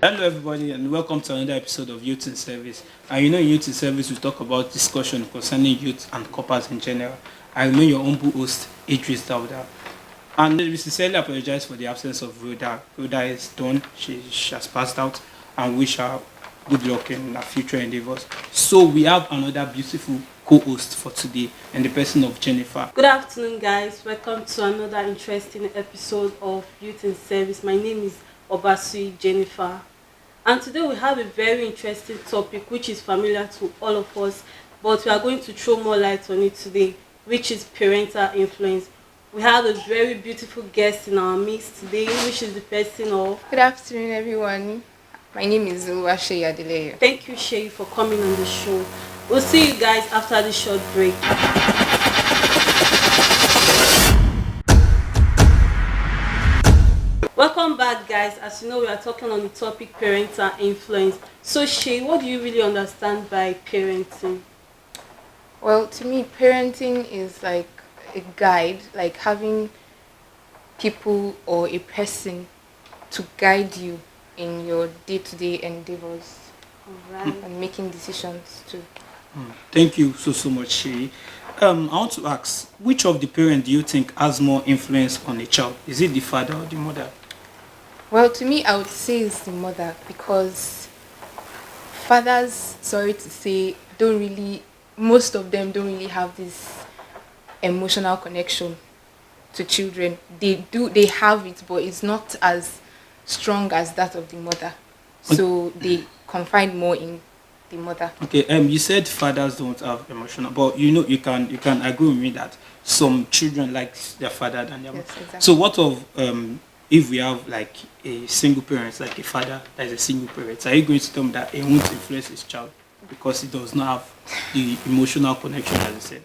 Hello, everybody, and welcome to another episode of Youth in Service. And you know, in Youth in Service, we talk about discussion concerning youth and coppers in general. I remain your humble host, Idris Dauda. And we sincerely apologize for the absence of Rhoda. Rhoda is done, she has passed out, and wish her good luck in her future endeavors. So, we have another beautiful co host for today, and the person of Jennifer. Good afternoon, guys. Welcome to another interesting episode of Youth in Service. My name is Obasui Jennifer, and today we have a very interesting topic which is familiar to all of us, but we are going to throw more light on it today, which is parental influence. We have a very beautiful guest in our midst today, which is the person of. Good afternoon, everyone. My name is Oluwase Adeleye. Thank you, Shay, for coming on the show. We'll see you guys after this short break. Welcome back, guys. As you know, we are talking on the topic parental influence. So, Shay, what do you really understand by parenting? Well, to me, parenting is like a guide, like having people or a person to guide you in your day-to-day endeavors All right. and making decisions too. Thank you so much, Shay. I want to ask, which of the parents do you think has more influence on a child? Is it the father or the mother? Well, to me, I would say it's the mother because fathers, sorry to say, most of them don't really have this emotional connection to children. They have it, but it's not as strong as that of the mother. So they confide more in the mother. Okay, you said fathers don't have emotional, but you can agree with me that some children like their father than their mother. Yes, exactly. So what of if we have like a single parent, like a father that is a single parent, are you going to tell me that he won't influence his child because he does not have the emotional connection, as you said?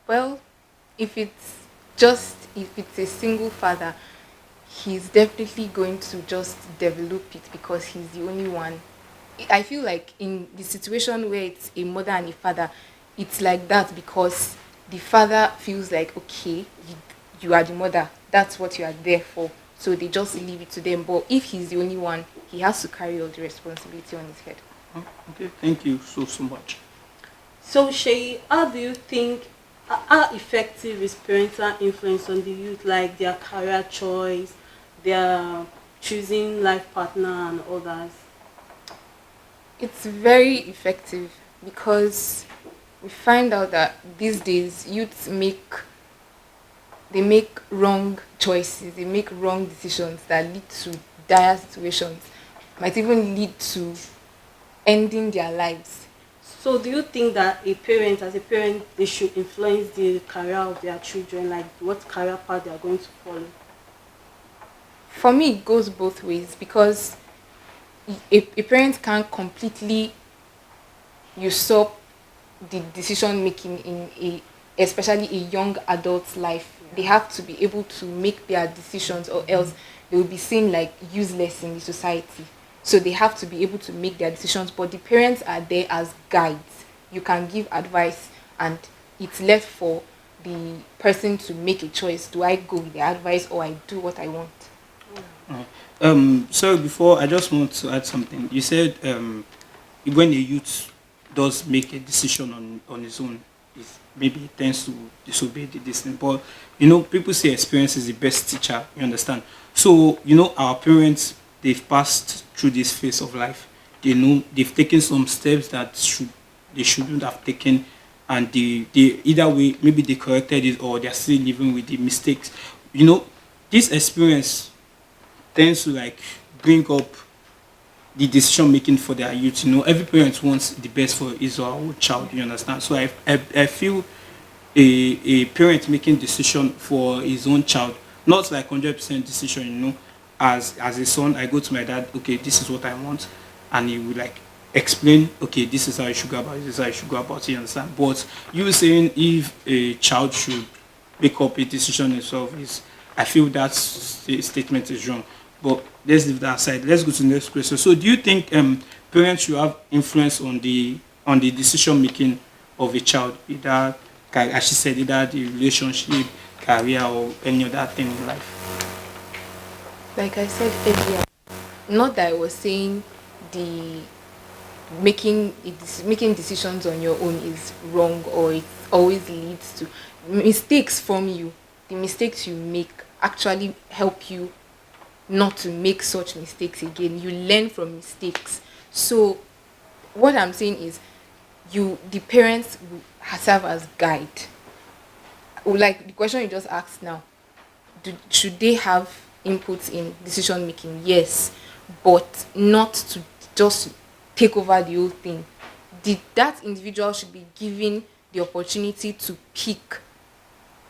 Well, if it's a single father, he's definitely going to just develop it because he's the only one. I feel like in the situation where it's a mother and a father, it's like that because the father feels like, okay, you are the mother, that's what you are there for. So they just leave it to them. But if he's the only one, he has to carry all the responsibility on his head. Okay, thank you so much. So, Shay, how do you think, how effective is parental influence on the youth, like their career choice, their choosing life partner and others? It's very effective because we find out that these days youths make wrong choices, they make wrong decisions that lead to dire situations, might even lead to ending their lives. So, do you think that as a parent, they should influence the career of their children, like what career path they are going to follow? For me, it goes both ways because a parent can't completely usurp the decision making in especially a young adult's life. They have to be able to make their decisions or else they will be seen like useless in the society. So they have to be able to make their decisions, but the parents are there as guides. You can give advice and it's left for the person to make a choice. Do I go with the advice or I do what I want? So before, I just want to add something. You said when a youth does make a decision on his own, maybe he tends to disobey the decision. But people say experience is the best teacher. You understand? So our parents, they've passed through this phase of life. They know they've taken some steps that they shouldn't have taken, and they either way maybe they corrected it or they're still living with the mistakes. This experience tends to like bring up the decision making for their youth. Every parent wants the best for his or her own child. You understand? So I feel a parent making decision for his own child, not like 100% decision. As a son, I go to my dad. Okay, this is what I want, and he will like explain. Okay, this is how you should go about it. This is how you should go about it. You understand? But you saying if a child should make up a decision himself I feel that statement is wrong. But let's leave that aside. Let's go to the next question. So, do you think parents should have influence on the decision making of a child, either, as she said, either the relationship, career, or any other thing in life? Like I said earlier, not that I was saying the making decisions on your own is wrong, or it always leads to mistakes from you. The mistakes you make actually help you not to make such mistakes again. You learn from mistakes. So what I'm saying is, the parents will serve as guide. Like the question you just asked now, should they have input in decision making? Yes, but not to just take over the whole thing. That individual should be given the opportunity to pick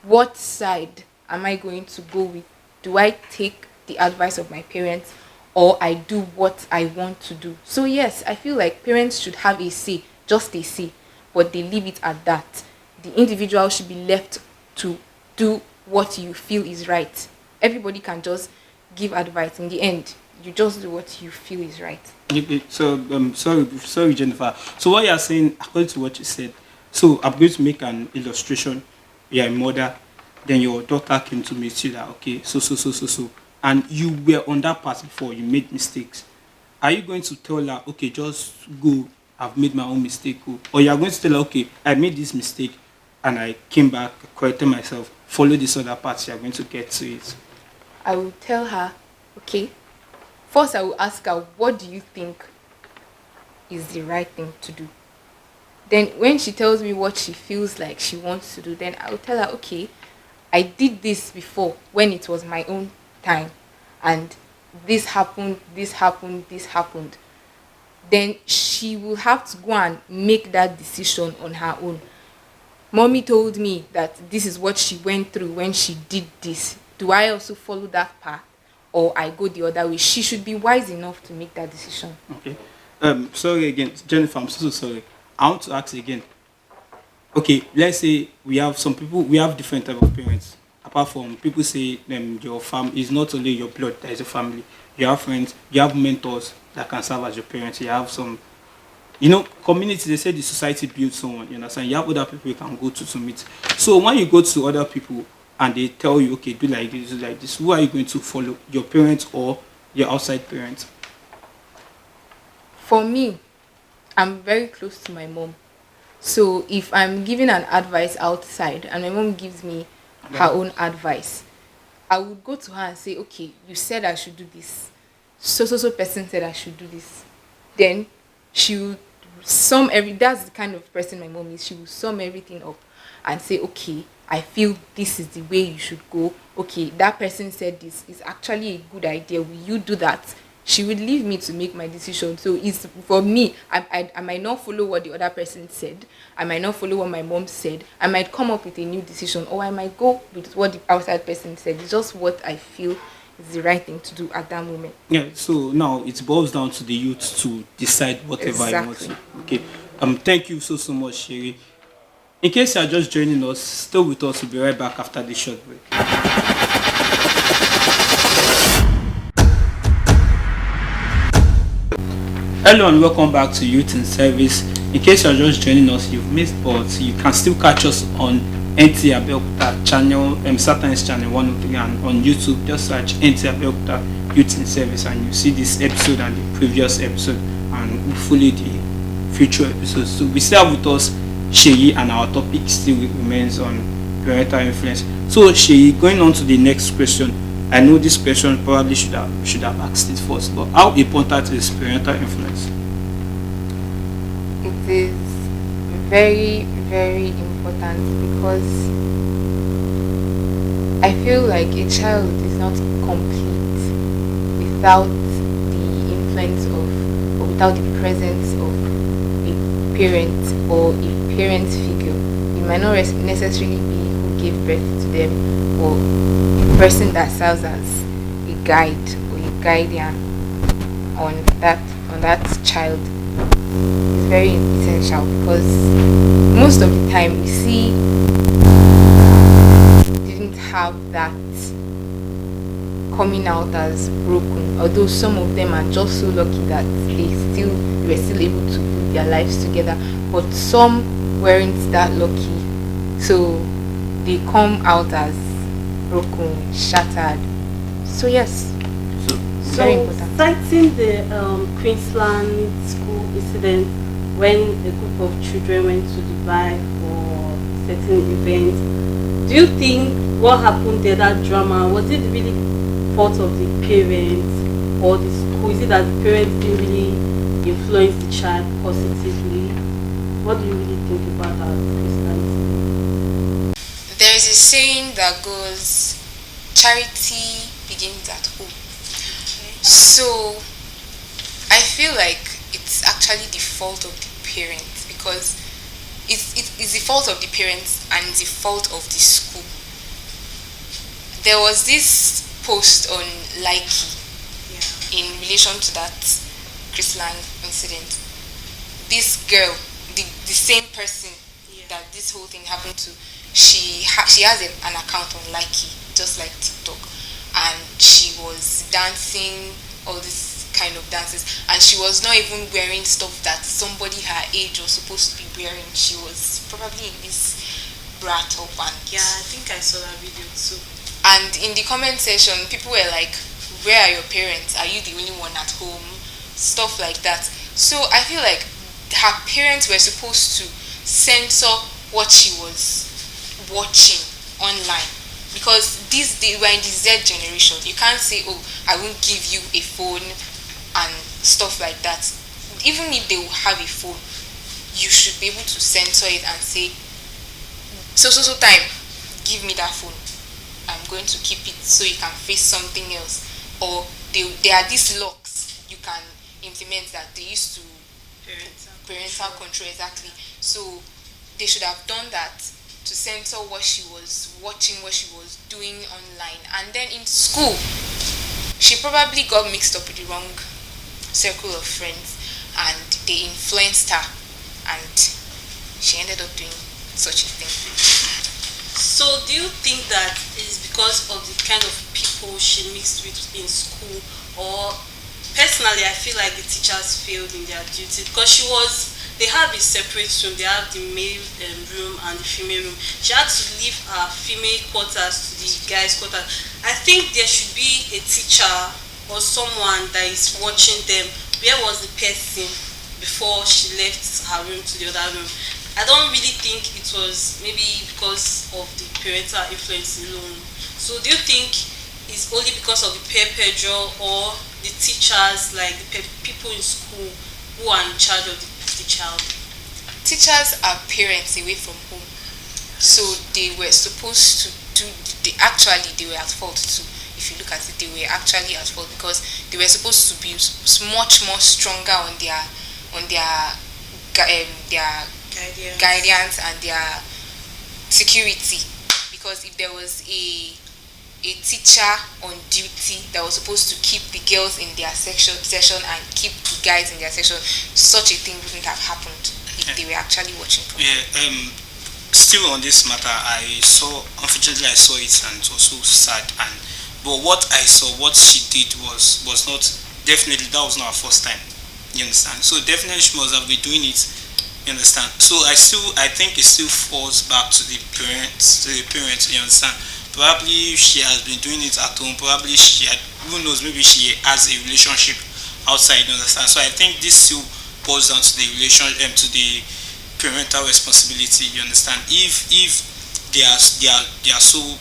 what side am I going to go with. Do I take the advice of my parents, or I do what I want to do? So yes, I feel like parents should have a say, just a say, but they leave it at that. The individual should be left to do what you feel is right. Everybody can just give advice. In the end, you just do what you feel is right. Okay, so sorry, Jennifer. So what you are saying, according to what you said, so I'm going to make an illustration. You're a mother, then your daughter came to meet you that okay, so, and you were on that path before. You made mistakes. Are you going to tell her, okay, just go? I've made my own mistake, oh," or you are going to tell her, okay, I made this mistake, and I came back, corrected myself. Follow this other path. You are going to get to it. I will tell her, okay, first I will ask her, what do you think is the right thing to do? Then when she tells me what she feels like she wants to do, then I will tell her, okay, I did this before when it was my own time, and this happened, this happened, this happened. Then she will have to go and make that decision on her own. Mommy told me that this is what she went through when she did this. Do I also follow that path, or I go the other way? She should be wise enough to make that decision. Okay. Sorry again, Jennifer. I'm so sorry. I want to ask again. Okay, let's say we have some people. We have different type of parents. Apart from people say your family is not only your blood. There is a family. You have friends. You have mentors that can serve as your parents. You have some, community. They say the society builds someone. You understand? You have other people you can go to meet. So when you go to other people and they tell you, okay, do like this, do like this, who are you going to follow? Your parents or your outside parents? For me, I'm very close to my mom. So if I'm giving an advice outside and my mom gives me her own advice, I would go to her and say, okay, you said I should do this. So person said I should do this. Then she would that's the kind of person my mom is. She will sum everything up and say, okay, I feel this is the way you should go. Okay, that person said this is actually a good idea. Will you do that? She would leave me to make my decision. So it's for me, I might not follow what the other person said. I might not follow what my mom said. I might come up with a new decision, or I might go with what the outside person said. It's just what I feel is the right thing to do at that moment. Yeah. So now it boils down to the youth to decide whatever you want Exactly. to. Okay. Thank you so much, Sherry. In case you are just joining us, stay with us. We'll be right back after this short break. Hello and welcome back to Youth in Service. In case you're just joining us, you've missed, but you can still catch us on NT Abeokuta channel, Saturn's channel 103, and on YouTube, just search NT Abeokuta Youth in Service, and you see this episode and the previous episode, and hopefully the future episodes. So we still have with us Sheyi, and our topic still remains on parental influence. So Sheyi, going on to the next question. I know this question probably should have asked it first, but how important is parental influence? It is very, very important, because I feel like a child is not complete without the influence of, or without the presence of a parent or a parent figure. It might not necessarily be who gave birth to them, or a person that serves as a guide or a guardian on that child. Is very essential, because most of the time we see didn't have that coming out as broken, although some of them are just so lucky that they were still able to put their lives together, but some weren't that lucky, so they come out as broken, shattered. So yes, So Very So, important. citing the Queensland school incident when a group of children went to Dubai for certain events, do you think what happened there, that drama, was it really fault of the parents or the school? Is it that the parents didn't really influence the child positively? What do you really think about that, Christian? There is a saying that goes, charity begins at home. So I feel like it's actually the fault of the parents, because it's the fault of the parents and it's the fault of the school. There was this post on Likey in relation to that Chrisland incident. This girl, the same person that this whole thing happened to, she has an account on Likey, just like TikTok, and she was dancing all this kind of dances, and she was not even wearing stuff that somebody her age was supposed to be wearing. She was probably in this bra top, and Yeah, I think I saw that video too. and in the comment section, people were like, where are your parents? Are you the only one at home? Stuff like that. So I feel like her parents were supposed to censor what she was watching online. Because these days we're in the Z generation. You can't say, oh, I won't give you a phone and stuff like that. Even if they will have a phone, you should be able to censor it and say, so time, give me that phone. I'm going to keep it so you can face something else. Or there are these locks you can implement that they used to parental control, exactly. So they should have done that to censor what she was watching, what she was doing online. And then in school, she probably got mixed up with the wrong circle of friends and they influenced her, and she ended up doing such a thing. So, do you think that is because of the kind of people she mixed with in school, or personally, I feel like the teachers failed in their duty because they have a separate room, they have the male room and the female room. She had to leave her female quarters to the guys' quarters. I think there should be a teacher or someone that is watching them. Where was the person before she left her room to the other room? I don't really think it was maybe because of the parental influence alone. So do you think it's only because of the peer pressure or the teachers, like the people in school who are in charge of the child? Teachers are parents away from home, so they were supposed to do. They were at fault too. If you look at it, they were actually at fault because they were supposed to be much more stronger on their guidance and their security. Because if there was a teacher on duty that was supposed to keep the girls in their session and keep the guys in their session, such a thing wouldn't have happened if they were actually watching from home. Still on this matter, unfortunately I saw it and it was so sad, but what I saw, what she did was not, definitely that was not her first time, you understand? So definitely she must have been doing it, you understand? So I think it still falls back to the parents, you understand? Probably she has been doing it at home, probably she had, who knows, maybe she has a relationship outside, you understand? So I think this still boils down to the to the parental responsibility, you understand? If they are so,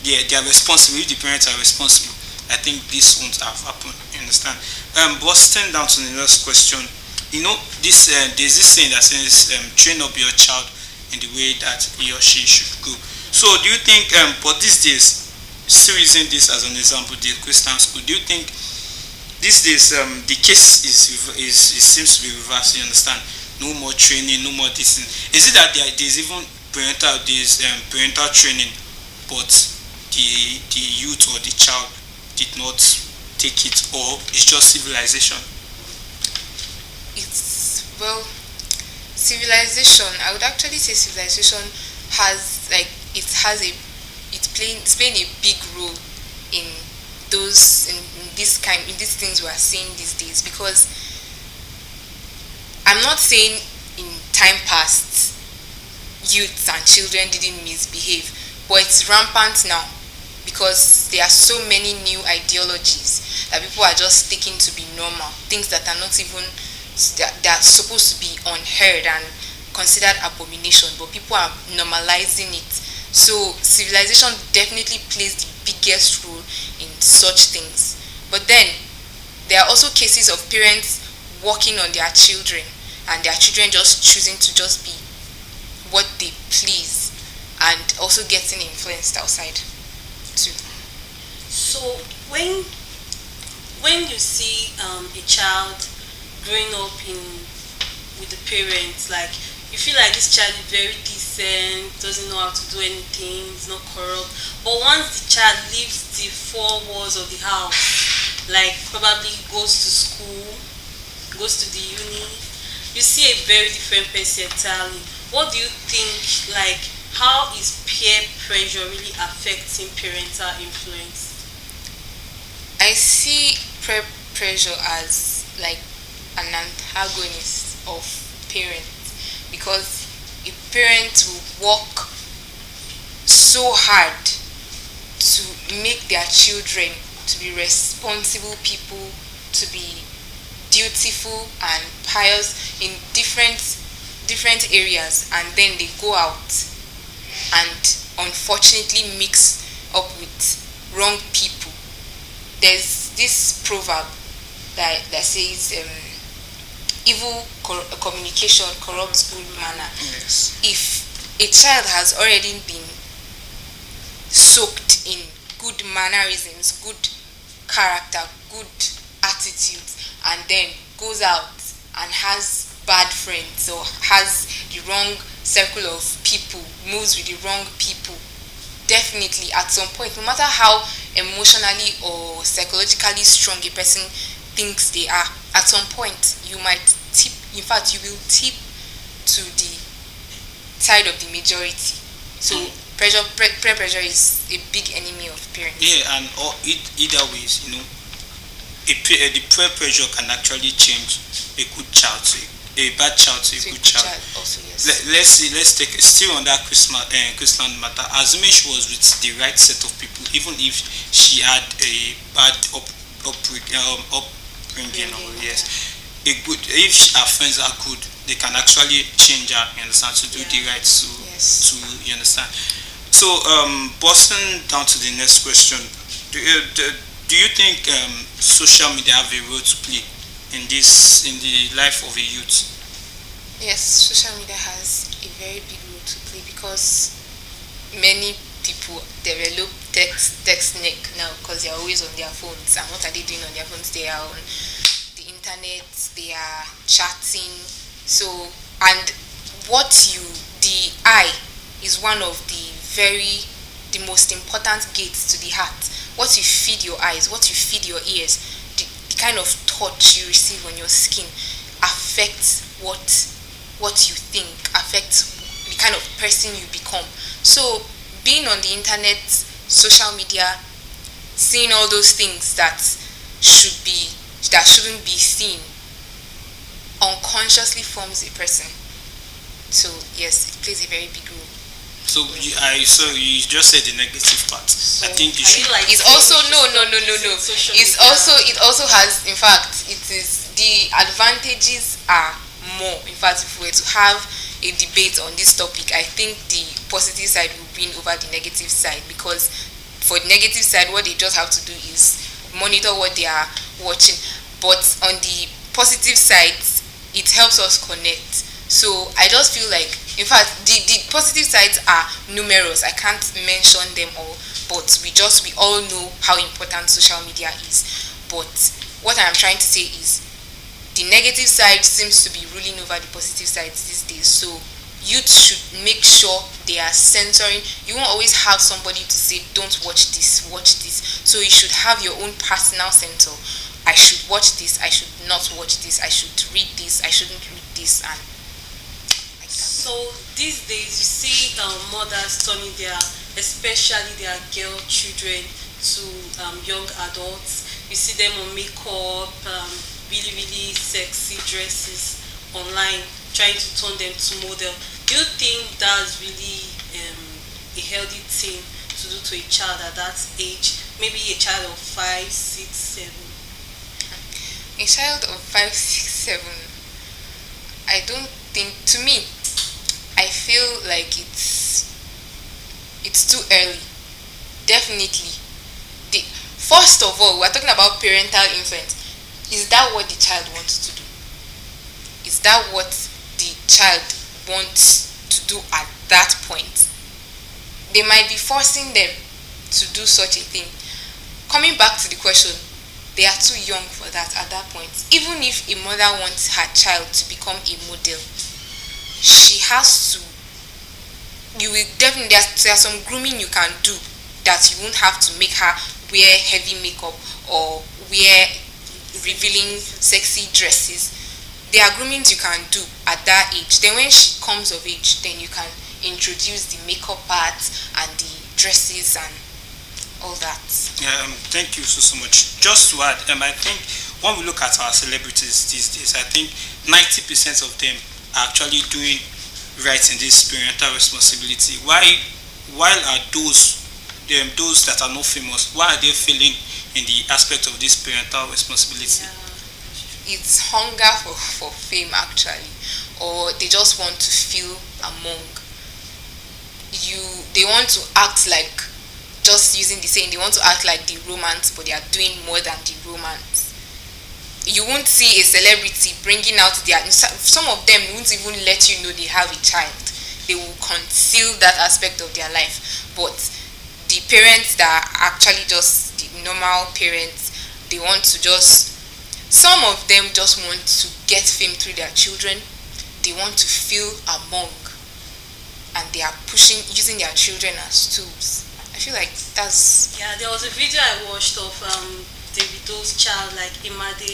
they are responsible, if the parents are responsible, I think this won't have happened, you understand? Busting down to the next question, this there's this saying that says, train up your child in the way that he or she should go. So do you think, but these days, still using this as an example, the Christian school, do you think these days the case is seems to be reversed, you understand? No more training, no more this thing. Is it that there's even parental training, but the youth or the child did not take it, or it's just civilization? It's, well, civilization, I would actually say civilization has, like, it's playing a big role in these things we are seeing these days. Because I'm not saying in time past youths and children didn't misbehave, but it's rampant now. because there are so many new ideologies that people are just taking to be normal, things that are not even that are supposed to be unheard and considered abomination, but people are normalizing it. So civilization definitely plays the biggest role in such things. But then there are also cases of parents working on their children and their children just choosing to just be what they please and also getting influenced outside too. So when you see a child growing up in with the parents, like you feel like this child is very decent, doesn't know how to do anything, is not corrupt. But once the child leaves the four walls of the house, like probably goes to school, goes to the uni, you see a very different person entirely. What do you think, like, how is peer pressure really affecting parental influence? I see peer pressure as like an antagonist of parents, because a parent will work so hard to make their children to be responsible people, to be dutiful and pious in different areas, and then they go out and unfortunately mix up with wrong people. There's this proverb that says communication corrupts good manner. Yes. If a child has already been soaked in good mannerisms, good character, good attitudes, and then goes out and has bad friends or has the wrong circle of people, moves with the wrong people, definitely at some point, no matter how emotionally or psychologically strong a person thinks they are, at some point you might tip, in fact you will tip to the side of the majority. So peer pressure is a big enemy of parents. Yeah, and either ways, the peer pressure can actually change a good child to a bad child to a So a good good child. child also, yes. Let's see. Let's take still on that Christmas matter. Assuming she was with the right set of people, even if she had a bad upbringing, or yes, a good. If her friends are good, they can actually change her. You understand, to do the right. So Yes. you understand. So busting down to the next question, do you think social media have a role to play in the life of a youth? Yes, social media has a very big role to play, because many people develop text neck now because they're always on their phones. And what are they doing on their phones? They are on the internet, they are chatting. So, and the eye is one of the most important gates to the heart. What you feed your eyes, what you feed your ears, the kind of touch you receive on your skin affects what you think, affects the kind of person you become. So being on the internet, social media, seeing all those things that shouldn't be seen, unconsciously forms a person. So yes, it plays a very big role. So you just said the negative part. I think you Are should. you like It's saying also we should no. stop using social It's media? it also has, in fact, it is the advantages are more. In fact, if we were to have a debate on this topic, I think the positive side will win over the negative side, because for the negative side, what they just have to do is monitor what they are watching. But on the positive side, it helps us connect. So I just feel like, in fact, the positive sides are numerous. I can't mention them all, but we all know how important social media is. But what I'm trying to say is the negative side seems to be ruling over the positive sides these days. So youth should make sure they are censoring. You won't always have somebody to say, don't watch this, watch this. So you should have your own personal censor. I should watch this, I should not watch this, I should read this, I shouldn't read this, and like that. So these days you see mothers turning especially their girl children to young adults. You see them on makeup, really really sexy dresses online, trying to turn them to model. Do you think that's really a healthy thing to do to a child at that age? Maybe a child of 5, 6, 7. A child of 5, 6, 7. I don't think, to me, I feel like it's too early. Definitely. First of all, we're talking about parental influence. Is that what the child wants to do? Is that what the child wants to do at that point? They might be forcing them to do such a thing. Coming back to the question, they are too young for that at that point. Even if a mother wants her child to become a model, she has to, you will definitely, there's some grooming you can do that you won't have to make her wear heavy makeup or wear revealing sexy dresses. There are groomings you can do at that age. Then when she comes of age, then you can introduce the makeup parts and the dresses and all that. Thank you so much. Just to add, I think when we look at our celebrities these days, I think 90% of them are actually doing right in this parental responsibility. While are those that are not famous, why are they failing in the aspect of this parental responsibility? It's hunger for fame actually, or they just want to feel among you. They want to act like, just using the saying, they want to act like the romance, but they are doing more than the romance. You won't see a celebrity bringing out some of them won't even let you know they have a child. They will conceal that aspect of their life. But the parents that are actually just the normal parents, they want to just, some of them just want to get fame through their children. They want to feel among, and they are using their children as tools. I feel like that's... Yeah, there was a video I watched of Davido's child, like Imade.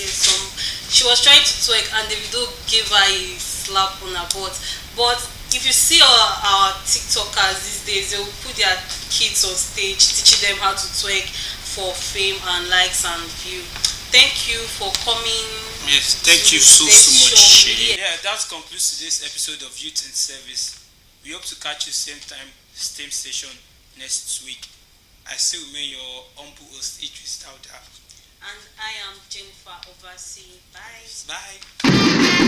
She was trying to twerk, and Davido gave her a slap on her butt. But if you see our TikTokers these days, they will put their kids on stage, teaching them how to twerk for fame and likes and view. Thank you for coming. Yes, thank you so much, Shay. Yeah. Yeah, that concludes today's episode of Youth in Service. We hope to catch you same time, same station next week. I still remain your humble host, Idris Dauda. And I am Jennifer Obasi. Bye. Bye.